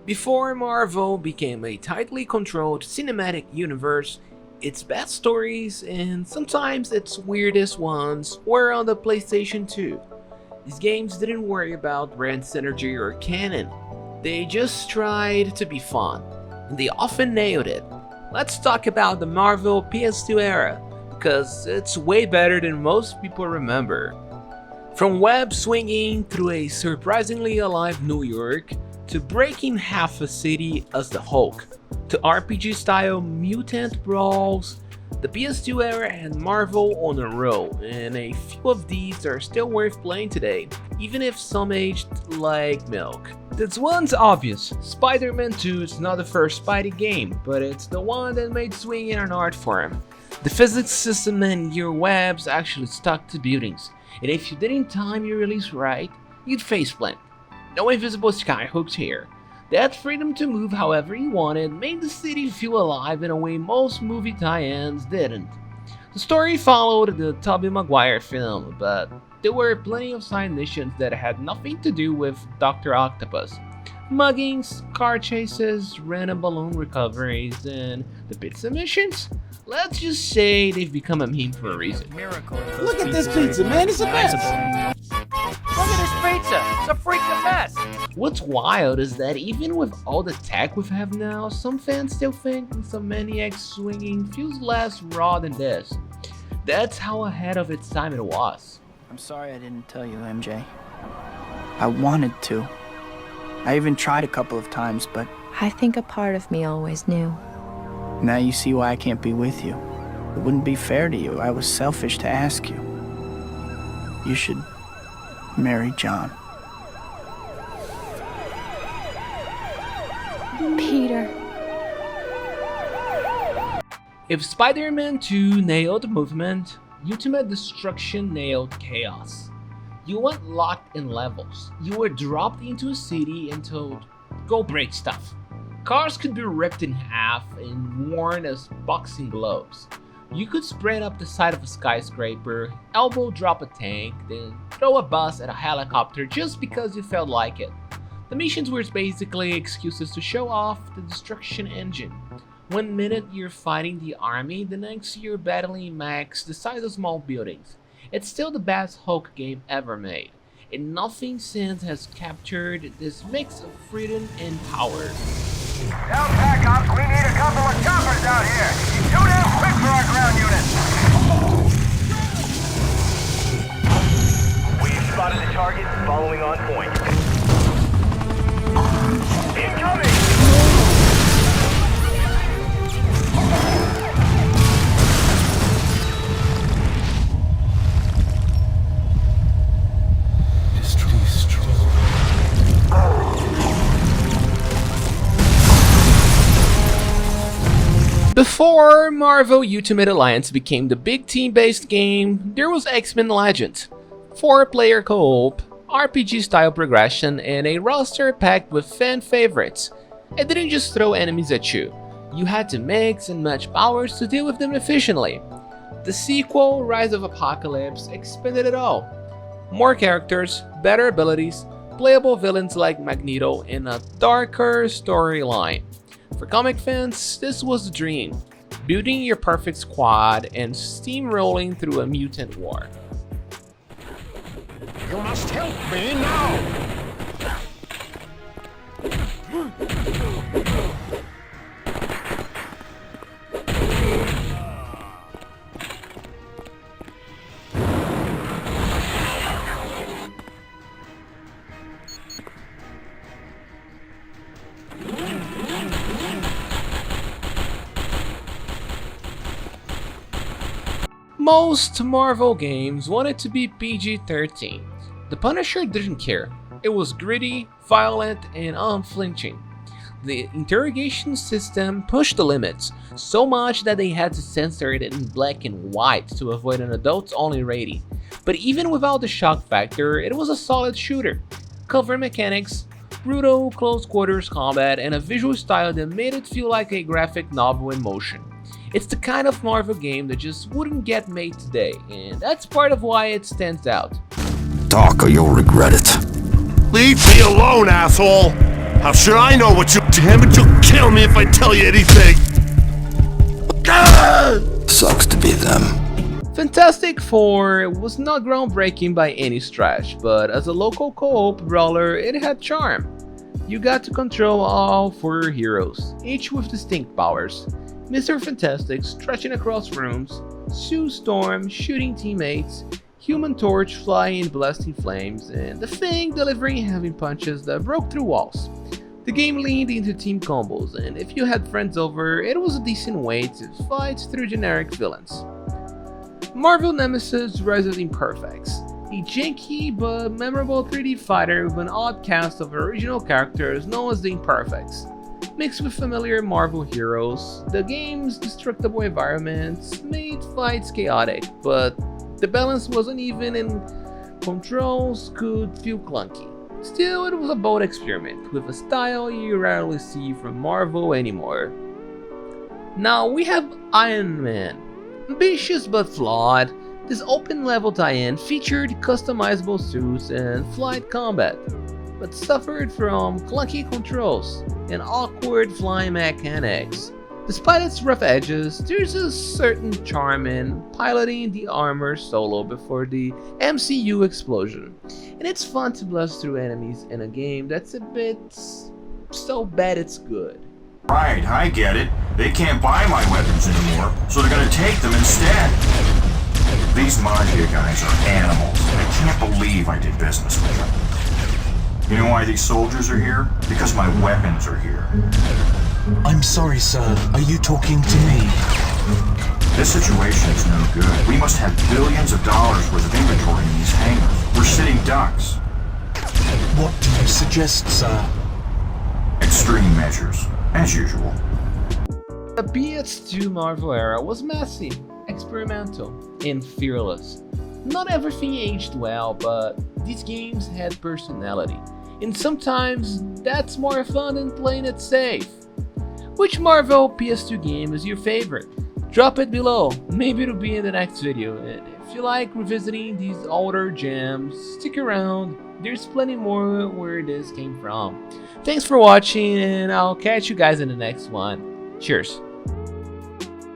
Before Marvel became a tightly controlled cinematic universe, its best stories, and sometimes its weirdest ones, were on the PlayStation 2. These games didn't worry about brand synergy or canon, they just tried to be fun, and they often nailed it. Let's talk about the Marvel PS2 era, because it's way better than most people remember. From web swinging through a surprisingly alive New York, to breaking half a city as the Hulk, to RPG-style mutant brawls, the PS2 era had Marvel on a roll, and a few of these are still worth playing today, even if some aged like milk. This one's obvious. SpiderMan II is not the first Spidey game, but it's the one that made swinging an art form. The physics system and your webs actually stuck to buildings, and if you didn't time your release right, you'd faceplant. No invisible skyhooks here. That freedom to move however you wanted made the city feel alive in a way most movie tie-ins didn't. The story followed the Tobey Maguire film, but there were plenty of side missions that had nothing to do with Dr. Octopus. Muggings, car chases, random balloon recoveries, and the pizza missions? Let's just say they've become a meme for a reason. Look at this pizza, man, it's a mess! Look at this pizza! It's a freaking mess! What's wild is that even with all the tech we have now, some fans still think some Maniac swinging feels less raw than this. That's how ahead of its time it was. I'm sorry I didn't tell you, MJ. I wanted to. I even tried a couple of times, but I think a part of me always knew. now you see why I can't be with you. It wouldn't be fair to you. I was selfish to ask you. You should marry John. Peter. If SpiderMan II nailed movement, Ultimate Destruction nailed chaos. You weren't locked in levels. You were dropped into a city and told, go break stuff. Cars could be ripped in half and worn as boxing gloves. You could sprint up the side of a skyscraper, elbow drop a tank, then throw a bus at a helicopter just because you felt like it. The missions were basically excuses to show off the destruction engine. One minute you're fighting the army, the next you're battling mechs the size of small buildings. It's still the best Hulk game ever made, and nothing since has captured this mix of freedom and power. Down pack ops, we need a couple of choppers out here. Too damn quick for our ground units. We've spotted the target, following on point. Incoming! Before Marvel Ultimate Alliance became the big team-based game, there was XMen Legend. 4-player co-op, RPG-style progression, and a roster packed with fan favorites. It didn't just throw enemies at you, you had to mix and match powers to deal with them efficiently. The sequel, Rise of Apocalypse, expanded it all. More characters, better abilities, playable villains like Magneto, and a darker storyline. For comic fans, this was the dream, building your perfect squad and steamrolling through a mutant war. You must help me now! Most Marvel games wanted to be PG-13. The Punisher didn't care. It was gritty, violent, and unflinching. The interrogation system pushed the limits, so much that they had to censor it in black and white to avoid an adults-only rating. But even without the shock factor, it was a solid shooter. Cover mechanics, brutal close-quarters combat, and a visual style that made it feel like a graphic novel in motion. It's the kind of Marvel game that just wouldn't get made today, and that's part of why it stands out. Talk or you'll regret it. Leave me alone, asshole! How should I know what you... Damn it, you'll kill me if I tell you anything! Sucks to be them. Fantastic Four was not groundbreaking by any stretch, but as a local co-op brawler, it had charm. You got to control all four heroes, each with distinct powers. Mr. Fantastic stretching across rooms, Sue Storm shooting teammates, Human Torch flying and blasting flames, and the Thing delivering heavy punches that broke through walls. The game leaned into team combos, and if you had friends over, it was a decent way to fight through generic villains. Marvel Nemesis Rise of the Imperfects, a janky but memorable 3D fighter with an odd cast of original characters known as the Imperfects. Mixed with familiar Marvel heroes, the game's destructible environments made fights chaotic, but the balance wasn't even and controls could feel clunky. Still, it was a bold experiment, with a style you rarely see from Marvel anymore. Now we have Iron Man. Ambitious but flawed, this open-level tie-in featured customizable suits and flight combat, but suffered from clunky controls and awkward flying mechanics. Despite its rough edges, there's a certain charm in piloting the armor solo before the MCU explosion, and it's fun to blast through enemies in a game that's a bit so bad it's good. Right, I get it. They can't buy my weapons anymore, so they're gonna take them instead. These Magia guys are animals. I can't believe I did business with them. You know why these soldiers are here? Because my weapons are here. I'm sorry, sir. Are you talking to me? This situation is no good. We must have billions of dollars worth of inventory in these hangars. We're sitting ducks. What do you suggest, sir? Extreme measures, as usual. The PS2 Marvel era was messy, experimental, and fearless. Not everything aged well, but these games had personality, and sometimes that's more fun than playing it safe. Which Marvel PS2 game is your favorite? Drop it below, maybe it'll be in the next video, and if you like revisiting these older gems, stick around, there's plenty more where this came from. Thanks for watching, and I'll catch you guys in the next one. Cheers!